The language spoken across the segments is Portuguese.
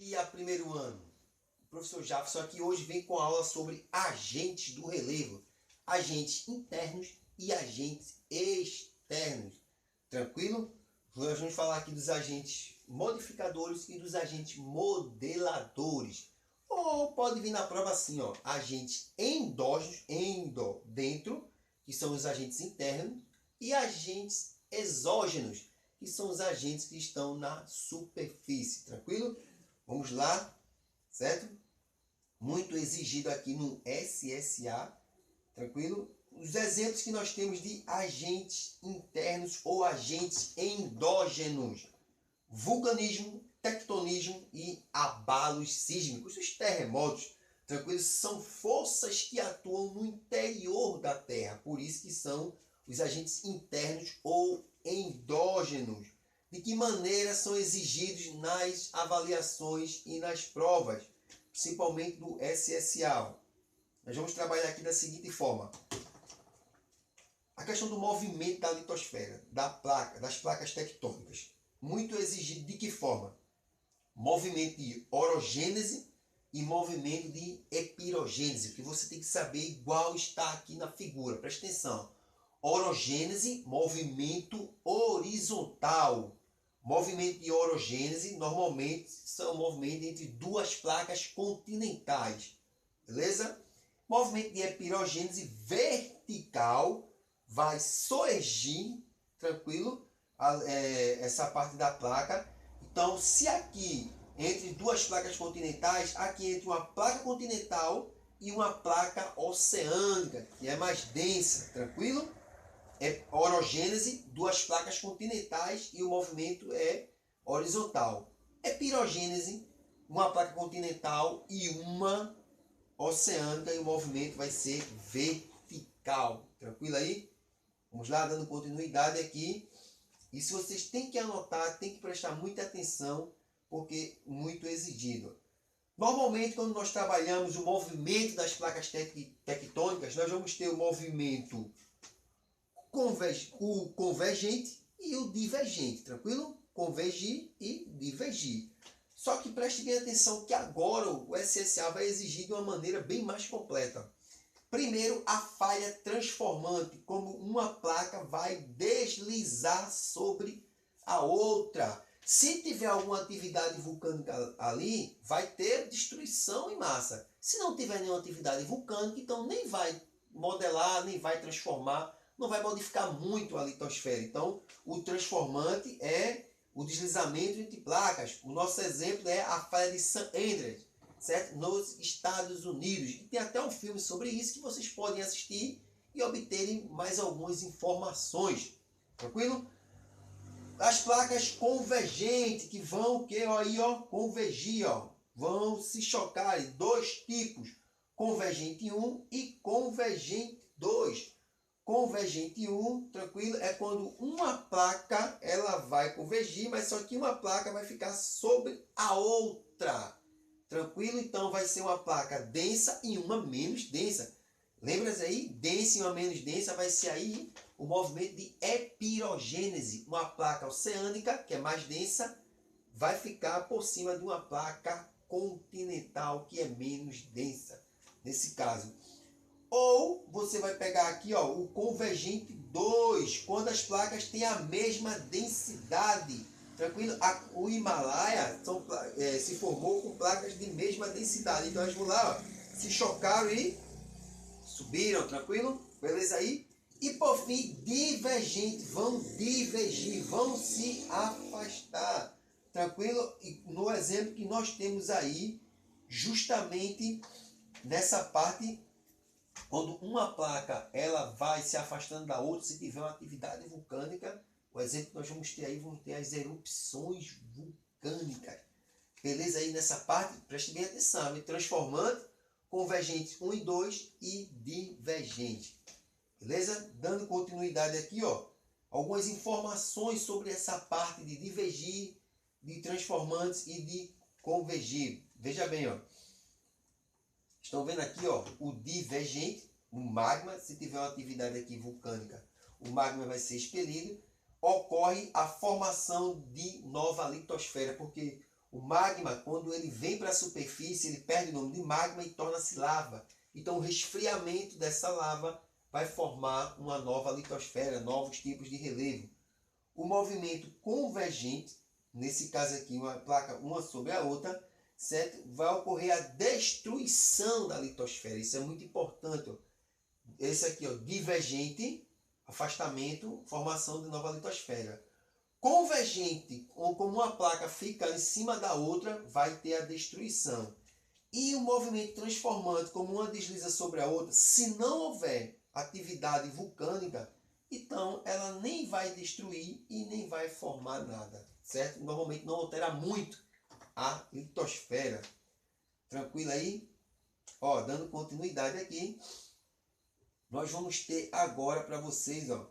E a primeiro ano, o professor Jefferson aqui hoje vem com a aula sobre agentes do relevo, agentes internos e agentes externos. Tranquilo? Nós vamos falar aqui dos agentes modificadores e dos agentes modeladores. Ou pode vir na prova assim, ó, agentes endógenos, dentro, que são os agentes internos, e agentes exógenos, que são os agentes que estão na superfície. Tranquilo? Vamos lá, certo? Muito exigido aqui no SSA, tranquilo? Os exemplos que nós temos de agentes internos ou agentes endógenos: vulcanismo, tectonismo e abalos sísmicos. Os terremotos, tranquilo, são forças que atuam no interior da Terra, por isso que são os agentes internos ou endógenos. De que maneira são exigidos nas avaliações e nas provas, principalmente do SSA. Nós vamos trabalhar aqui da seguinte forma: a questão do movimento da litosfera, das placas tectônicas. Muito exigido de que forma? Movimento de orogênese e movimento de epirogênese, que você tem que saber igual está aqui na figura. Presta atenção. Orogênese, movimento horizontal. Movimento de orogênese normalmente são movimentos entre duas placas continentais. Beleza? Movimento de epirogênese vertical vai soergir, tranquilo, essa parte da placa. Então, se aqui entre duas placas continentais, aqui entre uma placa continental e uma placa oceânica, que é mais densa, tranquilo? É orogênese, duas placas continentais e o movimento é horizontal. Epirogênese, uma placa continental e uma oceânica e o movimento vai ser vertical. Tranquilo aí? Vamos lá, dando continuidade aqui. E se vocês têm que anotar, tem que prestar muita atenção, porque muito exigido. Normalmente, quando nós trabalhamos o movimento das placas tectônicas, nós vamos ter o movimento o convergente e o divergente, tranquilo? Convergir e divergir. Só que preste bem atenção que agora o SSA vai exigir de uma maneira bem mais completa. Primeiro, a falha transformante, como uma placa vai deslizar sobre a outra. Se tiver alguma atividade vulcânica ali, vai ter destruição em massa. Se não tiver nenhuma atividade vulcânica, então nem vai modelar, nem vai transformar, não vai modificar muito a litosfera. Então, o transformante é o deslizamento entre placas. O nosso exemplo é a falha de San Andreas, certo? Nos Estados Unidos. E tem até um filme sobre isso que vocês podem assistir e obterem mais algumas informações. Tranquilo? As placas convergentes que vão convergir, vão se chocar. Dois tipos: convergente 1 e convergente 2. Convergente 1, tranquilo, é quando uma placa ela vai convergir, mas só que uma placa vai ficar sobre a outra. Tranquilo? Então vai ser uma placa densa e uma menos densa. Lembra-se aí? Densa e uma menos densa vai ser aí o movimento de epirogênese. Uma placa oceânica, que é mais densa, vai ficar por cima de uma placa continental, que é menos densa. Nesse caso. Ou você vai pegar aqui o convergente 2, quando as placas têm a mesma densidade. Tranquilo? O Himalaia se formou com placas de mesma densidade. Então elas vão lá, se chocaram e subiram, tranquilo? Beleza aí? E por fim, divergente, vão divergir, vão se afastar. Tranquilo? E no exemplo que nós temos aí, justamente nessa parte, quando uma placa ela vai se afastando da outra, se tiver uma atividade vulcânica, o exemplo que nós vamos ter aí, vamos ter as erupções vulcânicas. Beleza? Aí nessa parte, preste bem atenção, transformante, convergente 1 e 2 e divergente. Beleza? Dando continuidade aqui, algumas informações sobre essa parte de divergir, de transformantes e de convergir. Veja bem, estão vendo aqui, o divergente, o magma, se tiver uma atividade aqui vulcânica, o magma vai ser expelido, ocorre a formação de nova litosfera, porque O magma, quando ele vem para a superfície, ele perde o nome de magma e torna-se lava. Então, o resfriamento dessa lava vai formar uma nova litosfera, novos tipos de relevo. O movimento convergente, nesse caso aqui, uma placa uma sobre a outra, certo? Vai ocorrer a destruição da litosfera. Isso é muito importante. Ó. Esse aqui, ó, divergente, afastamento, formação de nova litosfera. Convergente, ou como uma placa fica em cima da outra, vai ter a destruição. E o movimento transformante, como uma desliza sobre a outra, se não houver atividade vulcânica, então ela nem vai destruir e nem vai formar nada, certo? Normalmente não altera muito a litosfera. Tranquilo aí? Ó, dando continuidade aqui, nós vamos ter agora para vocês, ó,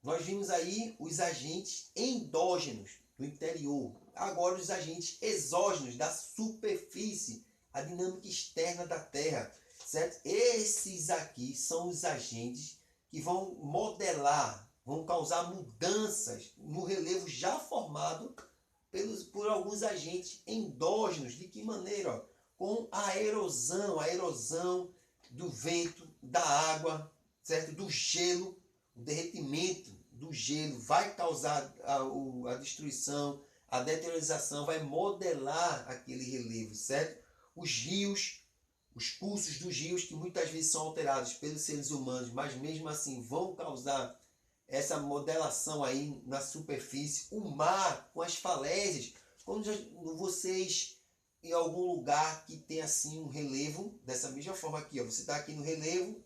nós vimos aí os agentes endógenos do interior. Agora os agentes exógenos da superfície, a dinâmica externa da Terra, certo? Esses aqui são os agentes que vão modelar, vão causar mudanças no relevo já formado por alguns agentes endógenos. De que maneira? Ó? Com a erosão do vento, da água, certo? Do gelo, o derretimento do gelo vai causar a destruição, a deteriorização, vai modelar aquele relevo, certo? Os rios, os cursos dos rios, que muitas vezes são alterados pelos seres humanos, mas mesmo assim vão causar essa modelação aí na superfície. O mar, com as falésias, quando vocês em algum lugar que tem assim um relevo, dessa mesma forma aqui, ó, você está aqui no relevo,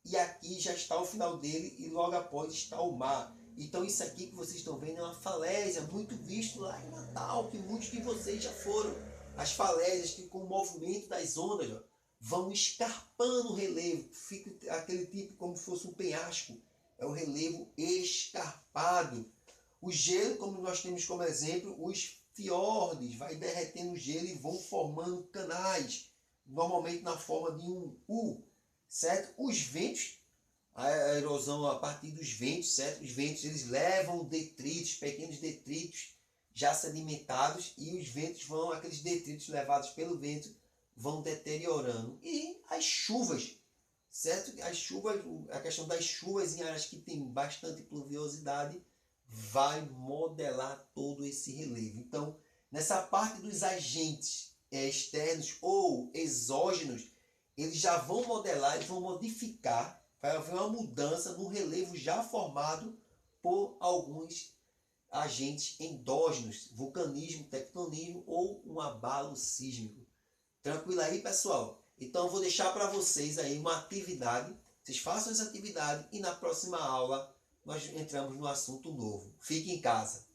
e aqui já está o final dele e logo após está o mar. Então isso aqui que vocês estão vendo é uma falésia, muito visto lá em Natal, que muitos de vocês já foram. As falésias que com o movimento das ondas, ó, vão escarpando o relevo, fica aquele tipo como se fosse um penhasco, é o relevo escarpado. O gelo, como nós temos como exemplo, os fiordes, vai derretendo o gelo e vão formando canais, normalmente na forma de um U. Certo? Os ventos, a erosão a partir dos ventos, certo? Os ventos eles levam detritos, pequenos detritos já sedimentados, e os ventos vão, aqueles detritos levados pelo vento, vão deteriorando. E as chuvas, certo? As chuvas, a questão das chuvas em áreas que tem bastante pluviosidade vai modelar todo esse relevo. Então, nessa parte dos agentes externos ou exógenos, eles já vão modelar, eles vão modificar, vai haver uma mudança no relevo já formado por alguns agentes endógenos, vulcanismo, tectonismo ou um abalo sísmico. Tranquilo aí, pessoal? Então eu vou deixar para vocês aí uma atividade, vocês façam essa atividade e na próxima aula nós entramos no assunto novo. Fique em casa.